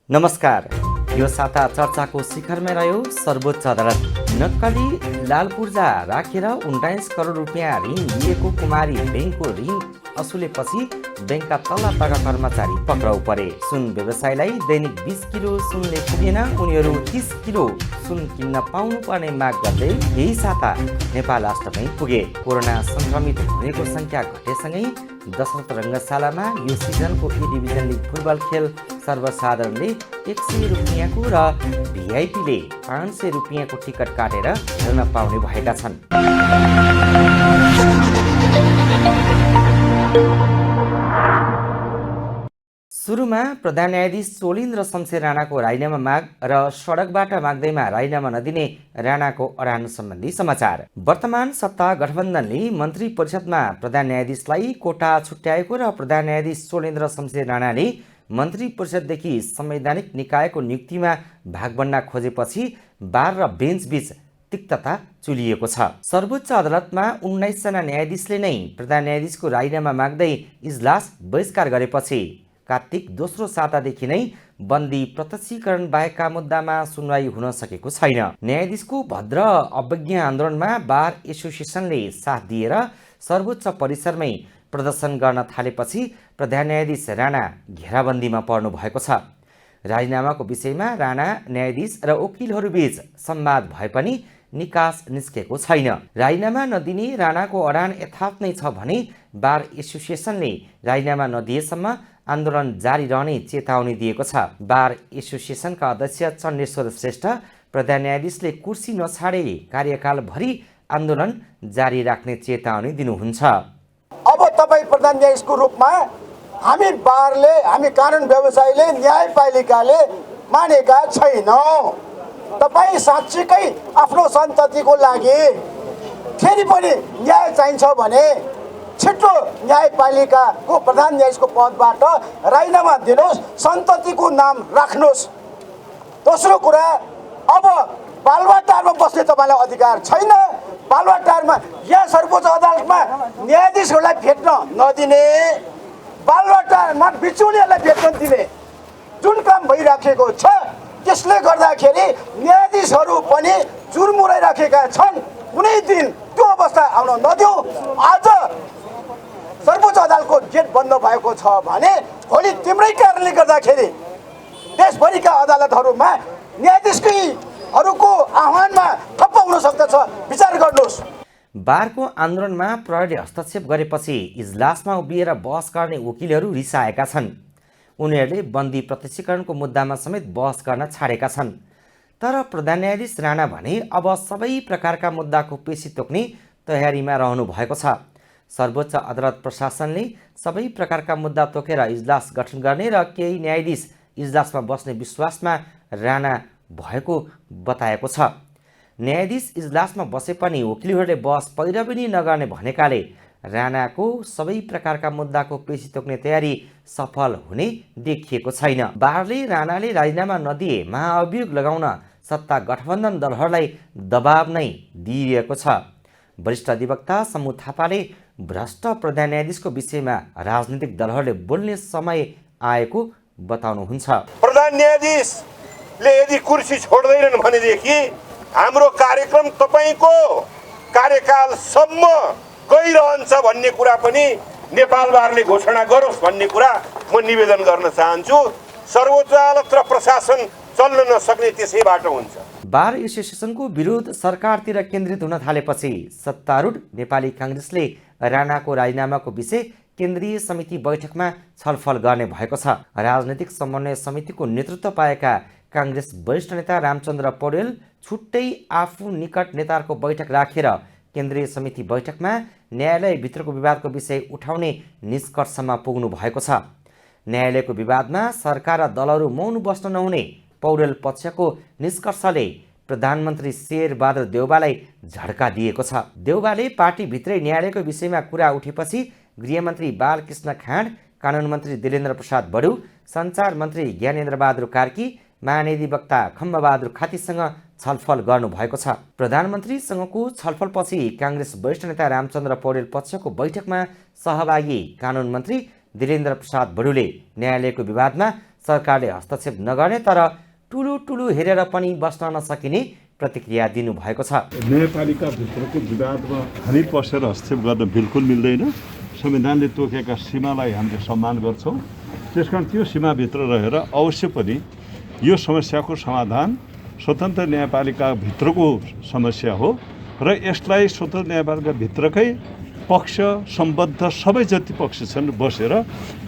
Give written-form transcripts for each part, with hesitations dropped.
नमस्कार। यो साता चर्चाको शिखरमा रह्यो सर्वोच्च अदालत। नक्कली लाल पूर्जा राखेर 19 करोड रुपियाँ ऋण लिएको कुमारी ब्याङ्कको ऋण असुलेपछि ब्याङ्कका तल्ला कर्मचारी पक्राउ परे। सुन व्यवसायीलाई दैनिक 20 किलो सुनले पुगेन, उनीहरू 30 किलो सुन किन्न पाउनुपर्ने माग गर्दै यही साता नेपाल राष्ट्रमै पुगे। कोरोना संक्रमित हुनेको संख्या घटेसँगै दशरथ रङ्गशालामा यो सिजनको ए डिभिजन लिग फुटबल खेल सर्वसाधारणले 100 रुपियाँको र भिआइपीले 500 रुपियाँको टिकट काटेर हेर्न पाउने भएका छन्। सुरुमा प्रधान न्यायाधीश सोलिन्द्र शमशेर राणाको राजीनामा माग र सडकबाट माग्दैमा राजीनामा नदिने राणाको अडान सम्बन्धी समाचार। वर्तमान सत्ता गठबन्धनले मन्त्री परिषदमा प्रधान न्यायाधीशलाई कोटा छुट्याएको र प्रधान न्यायाधीश सोलिन्द्र शमशेर राणाले मन्त्री परिषददेखि संवैधानिक निकायको नियुक्तिमा भाग बन्न खोजेपछि बार र बेन्चबीच तिक्तता चुलिएको छ। सर्वोच्च अदालतमा 19 जना न्यायाधीशले नै प्रधान न्यायाधीशको राजीनामा माग्दै इजलास बहिष्कार गरेपछि कार्तिक दोस्रो सातादेखि नै बन्दी प्रत्यक्षीकरण बाहेकका मुद्दामा सुनवाई हुन सकेको छैन। न्यायाधीशको भद्र अवज्ञा आन्दोलनमा बार एसोसिएसनले साथ दिएर सर्वोच्च परिसरमै प्रदर्शन गर्न थालेपछि प्रधान न्यायाधीश राणा घेराबन्दीमा पर्नु भएको छ। राजीनामाको विषयमा राणा, न्यायाधीश र वकिलहरूबीच संवाद भए पनि निकास निस्केको छैन। राजीनामा नदिने राणाको अडान यथार्थ नै छ भने बार एसोसिएसनले राजीनामा नदिएसम्म आन्दोलन जारी रहने चेतावनी दिएको छ। बार एसोसिएसनका अध्यक्ष चण्डेश्वर श्रेष्ठ प्रधान न्यायाधीशले कुर्सी नछाडे कार्यकालभरि आन्दोलन जारी राख्ने चेतावनी दिनुहुन्छ। अब तपाईँ प्रधान न्यायाधीशको रूपमा हामी बारले, हामी कानुन व्यवसायीले, न्यायपालिकाले मानेका छैनौँ। तपाईँ साँच्चीकै आफ्नो सन्ततिको लागि फेरि पनि न्याय चाहिन्छ भने छिटो न्यायपालिकाको प्रधान न्यायाधीशको पदबाट राजीनामा दिनुहोस्, सन्ततिको नाम राख्नुहोस्। दोस्रो कुरा, अब बालुवाटारमा बस्ने तपाईँलाई अधिकार छैन। बालुवाटारमा यहाँ सर्वोच्च अदालतमा न्यायाधीशहरूलाई भेट्न नदिने, बालुवाटारमा बिचौलियालाई भेट्न दिने जुन काम भइराखेको छ, त्यसले गर्दाखेरि न्यायाधीशहरू पनि चुरमुराइराखेका छन्। कुनै दिन त्यो अवस्था आउन नदेऊ। आज सर्वोच्च अदालतको गेट बन्द भएको छ भने भोलि तिम्रै कारणले गर्दाखेरि देशभरिका अदालतहरूमा न्यायाधीशहरूको आह्वानमा ठप्प हुन सक्दछ। विचार गर्नुहोस्। बारको आन्दोलनमा प्रहरीले हस्तक्षेप गरेपछि इजलासमा उभिएर बहस गर्ने वकिलहरू रिसाएका छन्। उनीहरूले बन्दी प्रत्यक्षीकरणको मुद्दामा समेत बहस गर्न छाडेका छन्। तर प्रधान न्यायाधीश राणा भने अब सबै प्रकारका मुद्दाको पेशी तोक्ने तयारीमा रहनु भएको छ। सर्वोच्च अदालत प्रशासनले सबै प्रकारका मुद्दा तोकेर इजलास गठन गर्ने र केही न्यायाधीश इजलासमा बस्ने विश्वासमा राणा भएको बताएको छ। न्यायाधीश इजलासमा बसे पनि वकिलहरूले बहस पैरवी नगर्ने भनेकाले राणाको सबै प्रकारका मुद्दाको पेशी तोक्ने तयारी सफल हुने देखिएको छैन। बारले राणाले राजीनामा नदिए महाअभियोग लगाउन सत्ता गठबन्धन दलहरूलाई दबाब नै दिइरहेको छ। वरिष्ठ अधिवक्ता समु थापाले भ्रष्ट प्रधान न्यायाधीशको विषयमा राजनीतिक दलहरूले बोल्ने समय आएको बताउनुहुन्छ। प्रधान न्यायाधीशले यदि कुर्सी छोड्दैनन् भनेदेखि हाम्रो कार्यक्रम तपाईँको कार्यकालसम्म गइरहन्छ भन्ने कुरा पनि नेपाल बारले घोषणा गरोस् भन्ने कुरा म निवेदन गर्न चाहन्छु। सर्वोच्च अदालत र प्रशासन चल्न नसक्ने त्यसै बाटो हुन्छ। बार एसोसिएसनको विरोध सरकारतिर केन्द्रित हुन थालेपछि सत्तारूढ नेपाली काङ्ग्रेसले राणाको राजीनामाको विषय केन्द्रीय समिति बैठकमा छलफल गर्ने भएको छ। राजनैतिक समन्वय समितिको नेतृत्व पाएका काङ्ग्रेस वरिष्ठ नेता रामचन्द्र पौडेल छुट्टै आफू निकट नेताहरूको बैठक राखेर केन्द्रीय समिति बैठकमा न्यायालयभित्रको विवादको विषय उठाउने निष्कर्षमा पुग्नु भएको छ। न्यायालयको विवादमा सरकार र दलहरू मौन बस्न नहुने पौडेल पक्षको निष्कर्षले प्रधानमन्त्री शेरबहादुर देउवालाई झड्का दिएको छ। देउवाले पार्टीभित्रै न्यायालयको विषयमा कुरा उठेपछि गृहमन्त्री बालकृष्ण खाँड, कानुन मन्त्री दिलेन्द्र प्रसाद बडु, सञ्चार मन्त्री ज्ञानेन्द्र बहादुर कार्की, महाधिवक्ता खम्बबहादुर खातीसँग छलफल गर्नुभएको छ। प्रधानमन्त्रीसँगको छलफलपछि काङ्ग्रेस वरिष्ठ नेता रामचन्द्र पौडेल पक्षको बैठकमा सहभागी कानुन मन्त्री दिलेन्द्र प्रसाद बडुले न्यायालयको विवादमा सरकारले हस्तक्षेप नगर्ने तर ठुलो हेरेर पनि बस्न नसकिने प्रतिक्रिया दिनुभएको छ। न्यायपालिकाभित्रको विवादमा हामी पसेर हस्तक्षेप गर्न बिल्कुल मिल्दैन। संविधानले तोकेका सीमालाई हामीले सम्मान गर्छौँ। त्यसकारण त्यो सीमाभित्र रहेर अवश्य पनि यो समस्याको समाधान स्वतन्त्र न्यायपालिकाभित्रको समस्या हो र यसलाई स्वतन्त्र न्यायपालिकाभित्रकै पक्ष सम्बद्ध सबै जति पक्ष छन् बसेर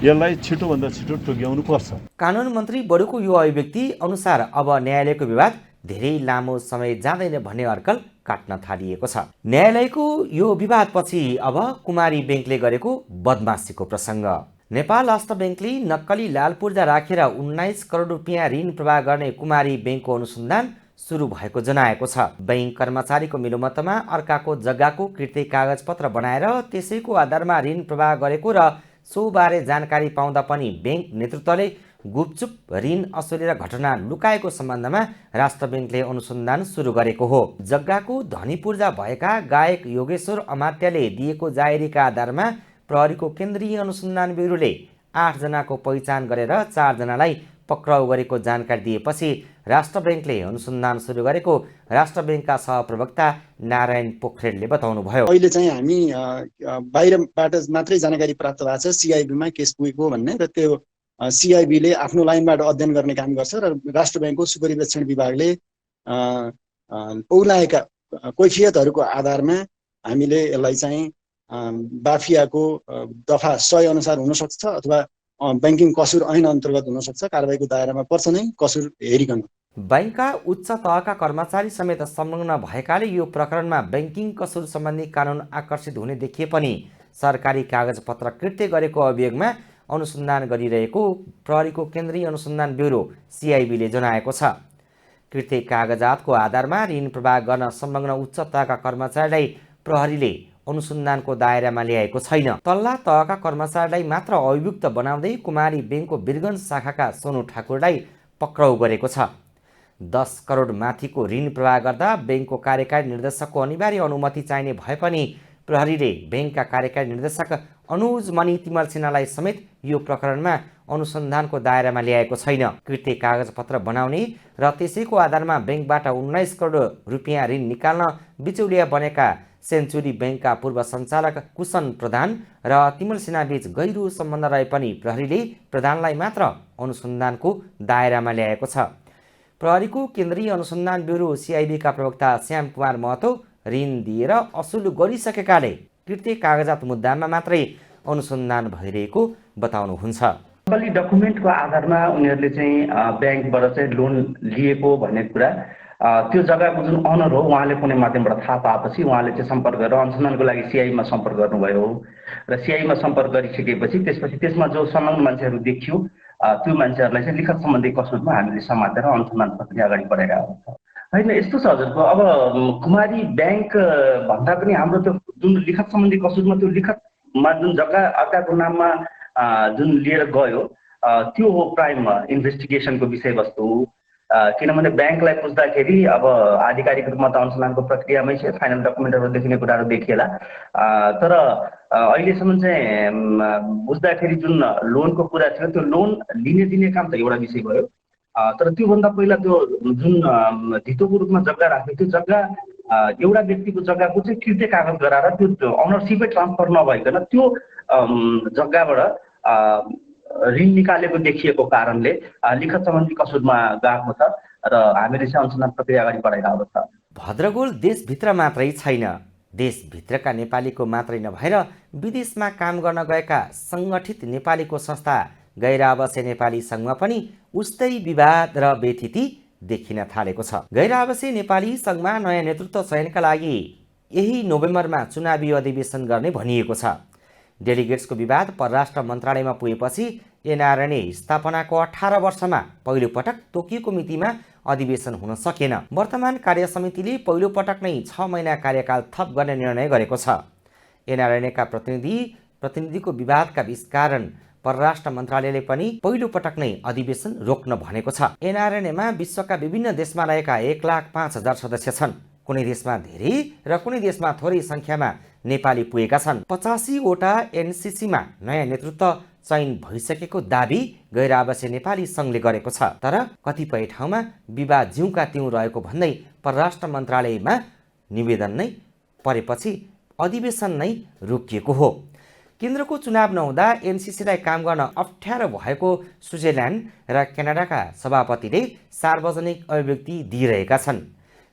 यसलाई छिटोभन्दा छिटो टोक्याउनु पर्छ। कानुन मन्त्री बडुको यो अभिव्यक्ति अनुसार अब न्यायालयको विवाद धेरै लामो समय जाँदैन भन्ने अड्कल काट्न थालिएको छ। न्यायालयको यो विवादपछि अब कुमारी ब्याङ्कले गरेको बदमासीको प्रसङ्ग। नेपाल हस्त ब्याङ्कले नक्कली लाल पूर्जा राखेर 19 करोड रुपियाँ ऋण प्रवाह गर्ने कुमारी ब्याङ्कको अनुसन्धान सुरु भएको जनाएको छ। बैंक कर्मचारीको मिलोमतमा अर्काको जग्गाको कृत्रिम कागजपत्र बनाएर त्यसैको आधारमा ऋण प्रवाह गरेको र सोबारे जानकारी पाउँदा पनि बैंक नेतृत्वले गुपचुप ऋण असुलेर घटना लुकाएको सम्बन्धमा राष्ट्र ब्याङ्कले अनुसन्धान सुरु गरेको हो। जग्गाको धनी पूर्जा भएका गायक योगेश्वर अमात्यले दिएको जाहेरीका आधारमा प्रहरीको केन्द्रीय अनुसन्धान ब्युरोले 8 जनाको पहिचान गरेर 4 जनालाई पक्राउ गरेको जानकारी दिएपछि राष्ट्र ब्याङ्कले अनुसन्धान सुरु गरेको राष्ट्र ब्याङ्कका सहप्रवक्ता नारायण पोखरेलले बताउनुभयो। अहिले चाहिँ हामी बाहिरबाट मात्रै जानकारी प्राप्त भएको छ सिआइबीमा केस पुगेको भन्ने, र त्यो सिआइबीले आफ्नो लाइनबाट अध्ययन गर्ने काम गर्छ र राष्ट्र ब्याङ्कको सुपरिवेक्षण विभागले औलाएका कैफियतहरूको आधारमा हामीले यसलाई चाहिँ बाफियाको दफा 100 अनुसार हुनसक्छ अथवा ब्याङ्किङ कसुर ऐन अन्तर्गत हुनसक्छ, कारबाहीको दायरामा पर्छ नै कसुर हेरिकन। बैंकका उच्च तहका कर्मचारी समेत संलग्न भएकाले यो प्रकरणमा ब्याङ्किङ कसुर सम्बन्धी कानुन आकर्षित हुने देखिए पनि सरकारी कागजपत्र कृत्य गरेको अभियोगमा अनुसन्धान गरिरहेको प्रहरीको केन्द्रीय अनुसन्धान ब्युरो सिआइबीले जनाएको छ। कृत्य कागजातको आधारमा ऋण प्रवाह गर्न संलग्न उच्च तहका कर्मचारीलाई प्रहरीले अनुसन्धानको दायरामा ल्याएको छैन। तल्ला तहका कर्मचारीलाई मात्र अभियुक्त बनाउँदै कुमारी ब्याङ्कको वीरगञ्ज शाखाका सोनु ठाकुरलाई पक्राउ गरेको छ। 10 करोड माथिको ऋण प्रवाह गर्दा ब्याङ्कको कार्यकारी निर्देशकको अनिवार्य अनुमति चाहिने भए पनि प्रहरीले ब्याङ्कका कार्यकारी निर्देशक अनुज मणि तिमल सिन्हालाई समेत यो प्रकरणमा अनुसन्धानको दायरामा ल्याएको छैन। कृत्य कागजपत्र बनाउने र त्यसैको आधारमा ब्याङ्कबाट 19 करोड रुपियाँ ऋण निकाल्न बिचौलिया बनेका सेन्चुरी ब्याङ्कका पूर्व सञ्चालक कुशन प्रधान र तिमल सिन्हाबीच गहिरो सम्बन्ध रहे पनि प्रहरीले प्रधानलाई मात्र अनुसन्धानको दायरामा ल्याएको छ। प्रहरीको केन्द्रीय अनुसन्धान ब्युरो सिआइबीका प्रवक्ता श्याम कुमार महतो ऋण दिएर असुल गरिसकेकाले कृत्य कागजात मुद्दामा मात्रै अनुसन्धान भइरहेको बताउनुहुन्छ। नक्कली डकुमेन्टको आधारमा उनीहरूले चाहिँ ब्याङ्कबाट चाहिँ लोन लिएको भन्ने कुरा त्यो जग्गाको जुन अनर हो उहाँले कुनै माध्यमबाट थाहा पाएपछि उहाँले चाहिँ सम्पर्क गरेर अनुसन्धानको लागि सिआइमा सम्पर्क गर्नुभयो र सिआइमा सम्पर्क गरिसकेपछि त्यसपछि त्यसमा जो संलग्न मान्छेहरू देखियो त्यो मान्छेहरूलाई चाहिँ लिखत सम्बन्धी कसुरमा हामीले समातेर अनुसन्धान प्रक्रिया अगाडि बढाइरहेको छ। होइन, यस्तो छ हजुरको, अब कुमारी ब्याङ्क भन्दा पनि हाम्रो त्यो जुन लिखत सम्बन्धी कसुरमा त्यो लिखतमा जुन जग्गा अर्काको नाममा जुन लिएर गयो त्यो हो प्राइम इन्भेस्टिगेसनको विषयवस्तु। किनभने ब्याङ्कलाई पुछ्दाखेरि अब आधिकारिक रूपमा त अनुसन्धानको प्रक्रियामै छ, फाइनल डकुमेन्टहरू देखिने कुराहरू देखिएला, तर अहिलेसम्म चाहिँ बुझ्दाखेरि जुन लोनको कुरा थियो त्यो लोन लिने दिने काम त एउटा विषय भयो, तर त्योभन्दा पहिला त्यो जुन धितोको रूपमा जग्गा राख्यो त्यो जग्गा एउटा व्यक्तिको जग्गाको चाहिँ कृत्य कागज गराएर त्यो अनरसिपै ट्रान्सफर नभइकन त्यो जग्गाबाट ऋण निकालेको देखिएको कारणले लिखत सम्बन्धी कसुरमा गएको छ र हामीले चाहिँ अनुसन्धान प्रक्रिया अगाडि बढाइरहेको छ। भद्रगोल देशभित्र मात्रै छैन, देशभित्रका नेपालीको मात्रै नभएर विदेशमा काम गर्न गएका सङ्गठित नेपालीको संस्था गैर आवासीय नेपाली सङ्घमा पनि उस्तै विवाद र व्यथिति देखिन थालेको छ। गैर आवासीय नेपाली सङ्घमा नयाँ नेतृत्व चयनका लागि यही नोभेम्बरमा चुनावी अधिवेशन गर्ने भनिएको छ। डेलिगेट्सको विवाद परराष्ट्र मन्त्रालयमा पुगेपछि एनआरएनए स्थापनाको 18 वर्षमा पहिलो पटक तोकिएको मितिमा अधिवेशन हुन सकेन। वर्तमान कार्य समितिले पहिलो पटक नै 6 महिना कार्यकाल थप गर्ने निर्णय गरेको छ। एनआरएनएका प्रतिनिधिको विवादका कारण परराष्ट्र मन्त्रालयले पनि पहिलो पटक नै अधिवेशन रोक्न भनेको छ। एनआरएनएमा विश्वका विभिन्न देशमा रहेका 1,05,000 सदस्य छन्। कुनै देशमा धेरै र कुनै देशमा थोरै सङ्ख्यामा नेपाली पुगेका छन्। 85 वटा एनसिसीमा नयाँ नेतृत्व चयन भइसकेको दाबी गैर आवासीय नेपाली सङ्घले गरेको छ। तर कतिपय ठाउँमा विवाद जिउका तिउँ रहेको भन्दै परराष्ट्र मन्त्रालयमा निवेदन नै परेपछि अधिवेशन नै रोकिएको हो। केन्द्रको चुनाव नहुँदा एनसीसीलाई काम गर्न अप्ठ्यारो भएको स्विजरल्यान्ड र क्यानाडाका सभापतिले सार्वजनिक अभिव्यक्ति दिइरहेका छन्।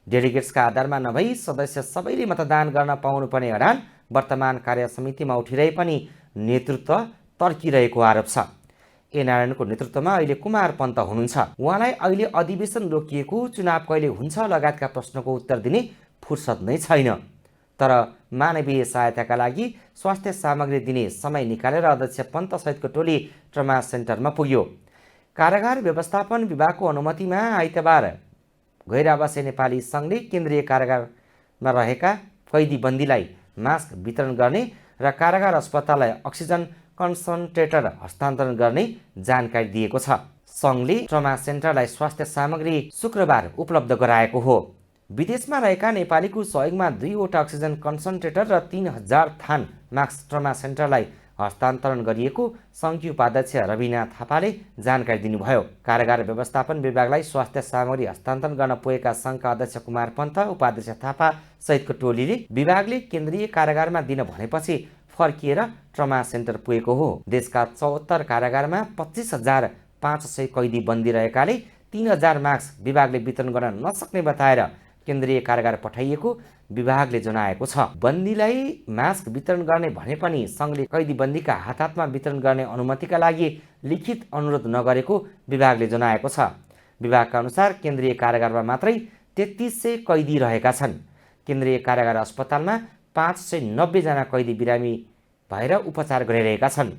डेलिगेट्सका आधारमा नभई सदस्य सबैले मतदान गर्न पाउनुपर्ने अडान वर्तमान कार्य समितिमा उठिरहे पनि नेतृत्व तर्किरहेको आरोप छ। एनआरएनको नेतृत्वमा अहिले कुमार पन्त हुनुहुन्छ। उहाँलाई अहिले अधिवेशन रोकिएको, चुनाव कहिले हुन्छ लगायतका प्रश्नको उत्तर दिने फुर्सद नै छैन। तर मानवीय सहायताका लागि स्वास्थ्य सामग्री दिने समय निकालेर अध्यक्ष पन्तसहितको टोली ट्रमा सेन्टरमा पुग्यो। कारागार व्यवस्थापन विभागको अनुमतिमा आइतबार गैर आवासीय नेपाली सङ्घले केन्द्रीय कारागारमा रहेका कैदी बन्दीलाई मास्क वितरण गर्ने र कारागार अस्पताललाई अक्सिजन कन्सन्ट्रेटर हस्तान्तरण गर्ने जानकारी दिएको छ। सङ्घले ट्रमा सेन्टरलाई स्वास्थ्य सामग्री शुक्रबार उपलब्ध गराएको हो। विदेशमा रहेका नेपालीको सहयोगमा 2वटा अक्सिजन कन्सन्ट्रेटर र 3000 थान मास्क ट्रमा सेन्टरलाई हस्तान्तरण गरिएको सङ्घीय उपाध्यक्ष रविना थापाले जानकारी दिनुभयो। कारागार व्यवस्थापन विभागलाई स्वास्थ्य सामग्री हस्तान्तरण गर्न पुगेका सङ्घका अध्यक्ष कुमार पन्त, उपाध्यक्ष थापा सहितको टोलीले विभागले केन्द्रीय कारागारमा दिन भनेपछि फर्किएर ट्रमा सेन्टर पुगेको हो। देशका 74 कारागारमा 25,500 कैदी बन्दी रहेकाले 3000 मास्क विभागले वितरण गर्न नसक्ने बताएर केन्द्रीय कारागार पठाइएको विभागले जनाएको छ। बन्दीलाई मास्क वितरण गर्ने भने पनि सङ्घले कैदी बन्दीका हातमा वितरण गर्ने अनुमतिका लागि लिखित अनुरोध नगरेको विभागले जनाएको छ। विभागका अनुसार केन्द्रीय कारागारमा मात्रै 3300 कैदी रहेका छन्। केन्द्रीय कारागार अस्पतालमा 590 जना कैदी बिरामी भएर उपचार गरिरहेका छन्।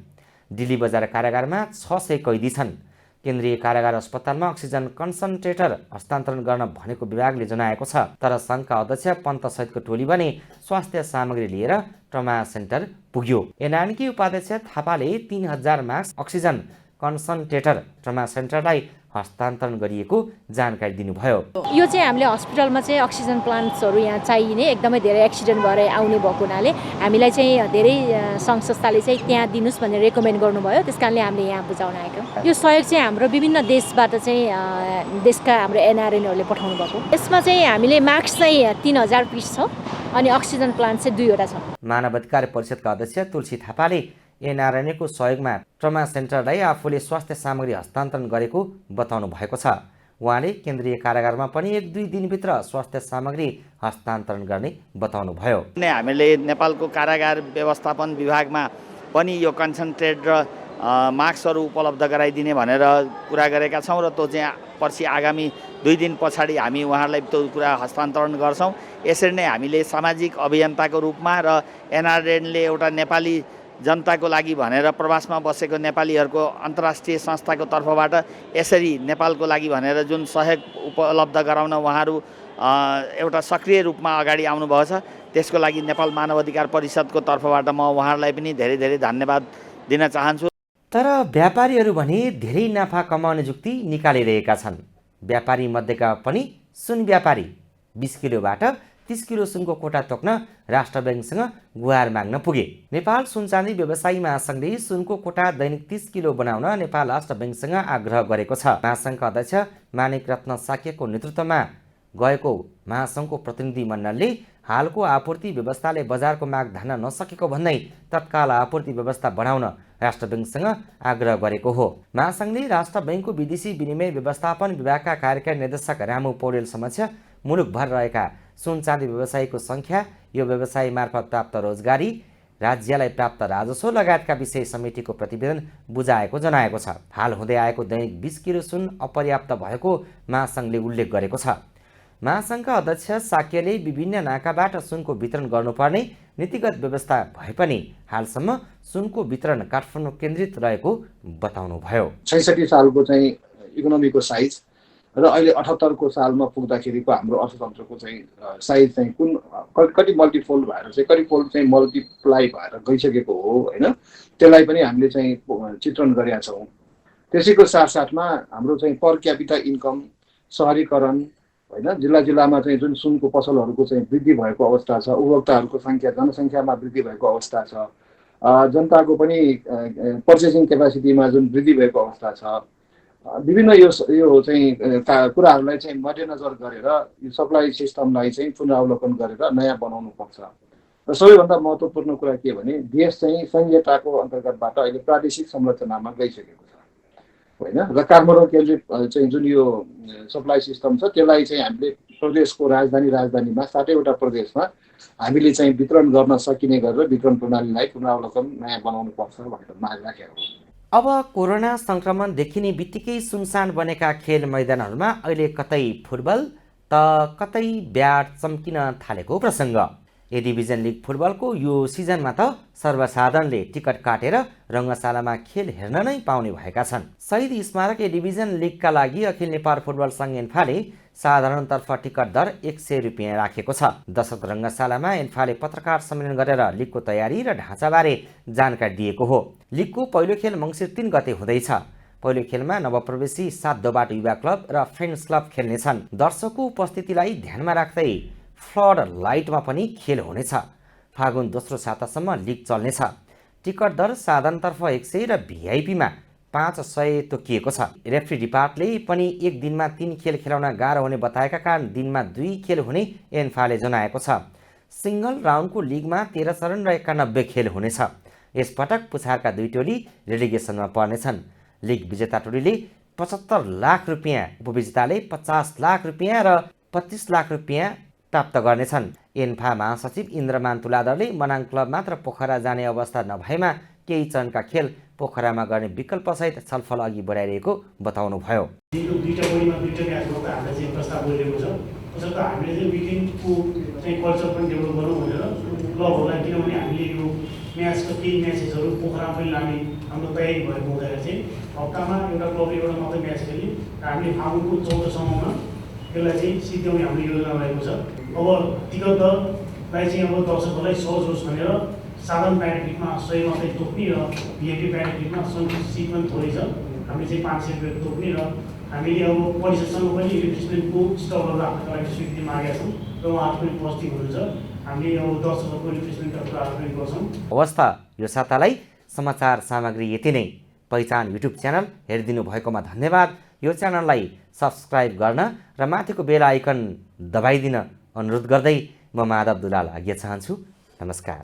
दिल्ली बजार कारागारमा 600 कैदी छन्। केन्द्रीय कारागार अस्पतालमा अक्सिजन कन्सन्ट्रेटर हस्तान्तरण गर्न भनेको विभागले जनाएको छ। तर सङ्घका अध्यक्ष पन्तसहितको टोली भने स्वास्थ्य सामग्री लिएर ट्रमा सेन्टर पुग्यो। एनआरएनकी उपाध्यक्ष थापाले 3000 मास्क अक्सिजन कन्सन्ट्रेटर ट्रमा सेन्टरलाई हस्तान्तरण गरिएको जानकारी दिनुभयो। यो चाहिँ हामीले हस्पिटलमा चाहिँ अक्सिजन प्लान्ट्सहरू यहाँ चाहिने एकदमै धेरै एक्सिडेन्ट भएर आउने भएको हुनाले हामीलाई चाहिँ धेरै सङ्घ संस्थाले चाहिँ त्यहाँ दिनुहोस् भनेर रेकमेन्ड गर्नुभयो। त्यस कारणले हामीले यहाँ बुझाउन आएको। यो सहयोग चाहिँ हाम्रो विभिन्न देशबाट चाहिँ देशका हाम्रो एनआरएनहरूले पठाउनु भएको। यसमा चाहिँ हामीले मास्क चाहिँ 3000 पिस छ अनि अक्सिजन प्लान्ट चाहिँ 2वटा छ। मानव अधिकार परिषदका अध्यक्ष तुलसी थापाले एनआरएनको सहयोगमा ट्रमा सेन्टरलाई आफूले स्वास्थ्य सामग्री हस्तान्तरण गरेको बताउनु भएको छ। उहाँले केन्द्रीय कारागारमा पनि 1-2 दिनभित्र स्वास्थ्य सामग्री हस्तान्तरण गर्ने बताउनु भयो। हामीले नेपालको कारागार व्यवस्थापन विभागमा पनि यो कन्सन्ट्रेट र मास्कहरू उपलब्ध गराइदिने भनेर कुरा गरेका छौँ र त्यो चाहिँ पछि आगामी 2 दिन पछाडि हामी उहाँहरूलाई त्यो कुरा हस्तान्तरण गर्छौँ। यसरी नै हामीले सामाजिक अभियन्ताको रूपमा र एनआरएनले एउटा नेपाली जनताको लागि भनेर प्रवासमा बसेको नेपालीहरूको अन्तर्राष्ट्रिय संस्थाको तर्फबाट यसरी नेपालको लागि भनेर जुन सहयोग उपलब्ध गराउन उहाँहरू एउटा सक्रिय रूपमा अगाडि आउनुभएको छ, त्यसको लागि नेपाल मानव अधिकार परिषदको तर्फबाट म उहाँहरूलाई पनि धेरै धेरै धन्यवाद दिन चाहन्छु। तर व्यापारीहरू भने धेरै नाफा कमाउने जुक्ति निकालिरहेका छन्। व्यापारी मध्येका पनि सुन व्यापारी 20 किलोबाट 30 किलो सुनको कोटा तोक्न राष्ट्र ब्याङ्कसँग गुहार माग्न पुगे। नेपाल सुनचाँदी व्यवसायी महासङ्घले सुनको कोटा दैनिक 30 किलो बनाउन नेपाल राष्ट्र ब्याङ्कसँग आग्रह गरेको छ। महासङ्घका अध्यक्ष मानिक रत्न साक्यको नेतृत्वमा गएको महासङ्घको प्रतिनिधि मण्डलले हालको आपूर्ति व्यवस्थाले बजारको माग धान्न नसकेको भन्दै तत्काल आपूर्ति व्यवस्था बढाउन राष्ट्र ब्याङ्कसँग आग्रह गरेको हो। महासङ्घले राष्ट्र ब्याङ्कको विदेशी विनिमय व्यवस्थापन विभागका कार्यकारी निर्देशक रामु पौडेल समक्ष मुलुकभर रहेका सुन चाँदी व्यवसायीको सङ्ख्या, यो व्यवसाय मार्फत प्राप्त रोजगारी, राज्यलाई प्राप्त राजस्व लगायतका विषय समितिको प्रतिवेदन बुझाएको जनाएको छ। हाल हुँदै आएको दैनिक 20 किलो सुन अपर्याप्त भएको महासङ्घले उल्लेख गरेको छ। महासङ्घका अध्यक्ष साक्यले विभिन्न नाकाबाट सुनको वितरण गर्नुपर्ने नीतिगत व्यवस्था भए पनि हालसम्म सुनको वितरण काठमाडौँ केन्द्रित रहेको बताउनुभयो। 66 सालको चाहिँ इकोनोमीको साइज र अहिले 78 को सालमा पुग्दाखेरिको हाम्रो अर्थतन्त्रको चाहिँ साइज चाहिँ कुन कति मल्टिफोल्ड भएर चाहिँ कति फोल्ड चाहिँ मल्टिप्लाई भएर गइसकेको हो हैन, त्यसलाई पनि हामीले चाहिँ चित्रण गरेका छौँ। त्यसैको साथसाथमा हाम्रो चाहिँ पर क्यापिटा इन्कम, सहरीकरण हैन, जिल्ला जिल्लामा चाहिँ जुन सुनको पसलहरूको चाहिँ वृद्धि भएको अवस्था छ, उपभोक्ताहरूको सङ्ख्या जनसङ्ख्यामा वृद्धि भएको अवस्था छ जनताको पनि पर्चेसिङ क्यापासिटीमा जुन वृद्धि भएको अवस्था छ, विभिन्न यो चाहिँ कुराहरूलाई चाहिँ मध्यनजर गरेर यो सप्लाई सिस्टमलाई चाहिँ पुनरावलोकन गरेर नयाँ बनाउनु पर्छ। र सबैभन्दा महत्त्वपूर्ण कुरा के भने देश चाहिँ संहिताको अन्तर्गतबाट अहिले प्रादेशिक संरचनामा गइसकेको छ होइन, र काठमाडौँ केन्द्रित चाहिँ जुन यो सप्लाई सिस्टम छ त्यसलाई चाहिँ हामीले प्रदेशको राजधानीमा 7वटा प्रदेशमा हामीले चाहिँ वितरण गर्न सकिने गरेर वितरण प्रणालीलाई पुनरावलोकन नयाँ बनाउनु पर्छ भनेर माग राखेको हो। अब कोरोना सङ्क्रमण देखिने बित्तिकै सुनसान बनेका खेल मैदानहरूमा अहिले कतै फुटबल त कतै ब्याट चम्किन थालेको प्रसङ्ग। ए डिभिजन लिग फुटबलको यो सिजनमा त सर्वसाधारणले टिकट काटेर रङ्गशालामा खेल हेर्न नै पाउने भएका छन्। शहीद स्मारक ए डिभिजन लिगका लागि अखिल नेपाल फुटबल सङ्घ एन्फाले साधारणतर्फ टिकट दर 100 रुपियाँ राखेको छ। दशरथ रङ्गशालामा एन्फाले पत्रकार सम्मेलन गरेर लिगको तयारी र ढाँचाबारे जानकारी दिएको हो। लिगको पहिलो खेल मङ्सिर 3 गते हुँदैछ। पहिलो खेलमा नवप्रवेशी 7 दोबाट युवा क्लब र फ्रेन्ड्स क्लब खेल्नेछन्। दर्शकको उपस्थितिलाई ध्यानमा राख्दै फ्लड लाइटमा पनि खेल हुनेछ। फागुन दोस्रो सातासम्म लिग चल्नेछ। टिकट दर साधारणतर्फ 100 र भिआइपीमा 500 तोकिएको छ। रेफ्री डिपार्टले पनि एक दिनमा 3 खेल खेलाउन गाह्रो हुने बताएका कारण दिनमा 2 खेल हुने एन्फाले जनाएको छ। सिङ्गल राउन्डको लिगमा 13 चरण र 91 खेल हुनेछ। यसपटक पुछारका 2 टोली रेलिगेसनमा पर्नेछन्। लिग विजेता टोलीले 75 लाख रुपियाँ, उपविजेताले 50 लाख रुपियाँ र 25 लाख रुपियाँ प्राप्त गर्नेछन्। एन्फा महासचिव इन्द्रमान तुलाधरले मनाङ क्लब मात्र पोखरा जाने अवस्था नभएमा केही चरणका खेल पोखरामा गर्ने विकल्पसहित छलफल अघि बढाइरहेको बताउनुभयो। दुईटा बोलीमा दुईटा म्याच गर्दा हामीलाई चाहिँ प्रस्ताव गरिरहेको छ। त्यसर्थ हामीले चाहिँ विकेन्डको चाहिँ कल्चर पनि डेभलप गरौँ भनेर क्लबहरूलाई, किनभने हामीले यो म्याचको केही म्याचेसहरू पोखरामा पनि लाने हाम्रो तयारी भएको हुँदाखेरि चाहिँ हप्तामा एउटा क्लबले एउटा मात्रै म्याच खेल्ने र हामीले फागुनको 14सम्ममा यसलाई चाहिँ सिद्ध्याउने हाम्रो योजना रहेको छ। अब टिकट दरलाई चाहिँ अब दर्शकहरूलाई सहज होस् भनेर साधारण प्याकेटमा 100 मात्रै तोक्ने र भिआइपी प्याकेटमा सिट पनि थोरै छ। हामीले चाहिँ 500 रुपियाँ तोक्ने र हामीले अब परिषदसँग पनि रिप्लेसमेन्टको स्टकहरू राख्नका लागि स्वीकृति मागेका छौँ र उहाँहरू पनि उपस्थित हुनुहुन्छ। हामीले अब दर्शकहरूको रिप्लेसमेन्टका कुराहरू पनि गर्छौँ। अवस्था यो सातालाई समाचार सामग्री यति नै। पहिचान युट्युब च्यानल हेरिदिनु भएकोमा धन्यवाद। यो च्यानललाई सब्सक्राइब गर्न र माथिको बेल आइकन दबाइदिन अनुरोध गर्दै म माधव दुलाल आज्ञा चाहन्छु। नमस्कार।